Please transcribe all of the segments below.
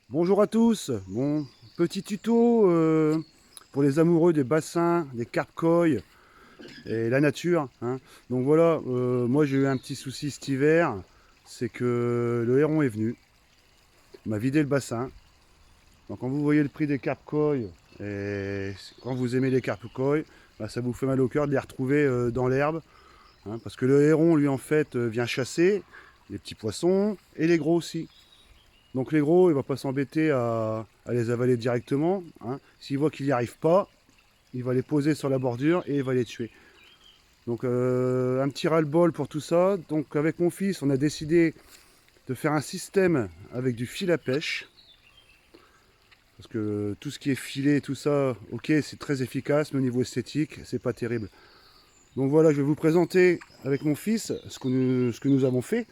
Bonjour à tous. Bon, petit tuto pour les amoureux des bassins, des carpe-koi et la nature, hein. Donc voilà, moi j'ai eu un petit souci cet hiver, c'est que le héron est venu, m'a vidé le bassin. Donc quand vous voyez le prix des carpe-koi et quand vous aimez les carpe-koi, bah, ça vous fait mal au cœur de les retrouver dans l'herbe, hein, parce que le héron lui en fait vient chasser les petits poissons et les gros aussi. Donc les gros, il ne va pas s'embêter à les avaler directement, hein. S'il voit qu'il n'y arrive pas, il va les poser sur la bordure et il va les tuer. Donc un petit ras-le-bol pour tout ça. Donc avec mon fils, on a décidé de faire un système avec du fil à pêche. Parce que tout ce qui est filet et tout ça, ok, c'est très efficace, mais au niveau esthétique, c'est pas terrible. Donc voilà, je vais vous présenter avec mon fils ce que nous avons fait.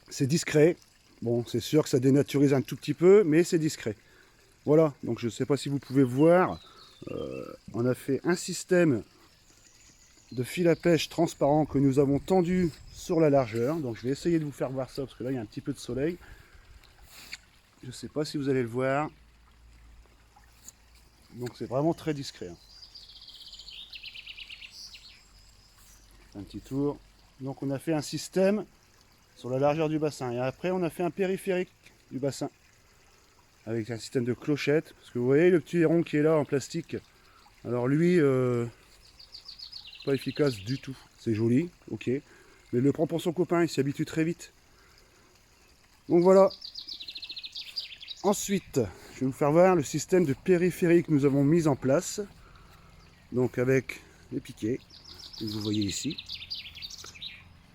C'est discret. Bon, c'est sûr que ça dénaturise un tout petit peu, mais c'est discret. Voilà, donc je ne sais pas si vous pouvez voir, on a fait un système de fil à pêche transparent que nous avons tendu sur la largeur. Donc je vais essayer de vous faire voir ça parce que là il y a un petit peu de soleil. Je ne sais pas si vous allez le voir. Donc c'est vraiment très discret, hein. Un petit tour. Donc on a fait un système sur la largeur du bassin. Et après on a fait un périphérique du bassin avec un système de clochette. Parce que vous voyez le petit héron qui est là en plastique. Alors lui, pas efficace du tout. C'est joli, ok. Mais il le prend pour son copain, il s'y habitue très vite. Donc voilà. Ensuite, je vais vous faire voir le système de périphérie que nous avons mis en place. Donc avec les piquets, que vous voyez ici.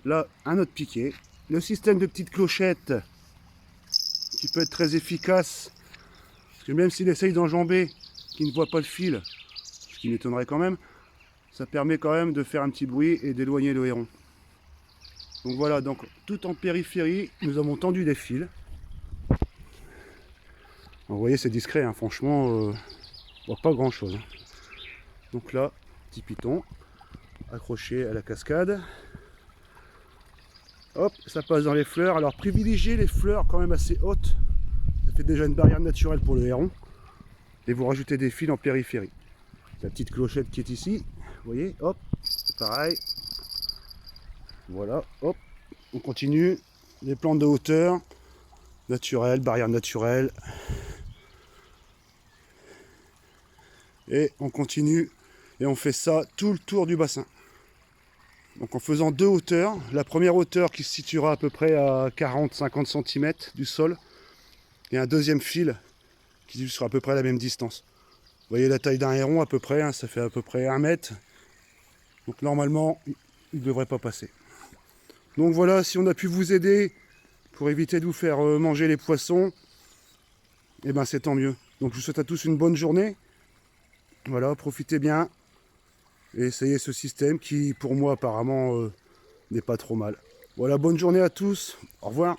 Là, un autre piquet. Le système de petites clochettes, qui peut être très efficace. Parce que même s'il essaye d'enjamber, qu'il ne voit pas le fil, ce qui m'étonnerait quand même, ça permet quand même de faire un petit bruit et d'éloigner le héron. Donc voilà, donc tout en périphérie, nous avons tendu des fils. Vous voyez, c'est discret, hein, franchement, on voit pas grand chose, hein. Donc là, petit piton accroché à la cascade. Hop, ça passe dans les fleurs. Alors privilégiez les fleurs quand même assez hautes. Ça fait déjà une barrière naturelle pour le héron. Et vous rajoutez des fils en périphérie. La petite clochette qui est ici, vous voyez, hop, c'est pareil. Voilà, hop, on continue. Les plantes de hauteur, naturelles, barrière naturelle. Et on continue et on fait ça tout le tour du bassin. Donc en faisant deux hauteurs, la première hauteur qui se situera à peu près à 40-50 cm du sol, et un deuxième fil qui sera à peu près à la même distance. Vous voyez la taille d'un héron à peu près, hein, ça fait à peu près 1 mètre. Donc normalement, il ne devrait pas passer. Donc voilà, si on a pu vous aider pour éviter de vous faire manger les poissons, et ben c'est tant mieux. Donc je vous souhaite à tous une bonne journée. Voilà, profitez bien et essayez ce système qui, pour moi, apparemment, n'est pas trop mal. Voilà, bonne journée à tous. Au revoir.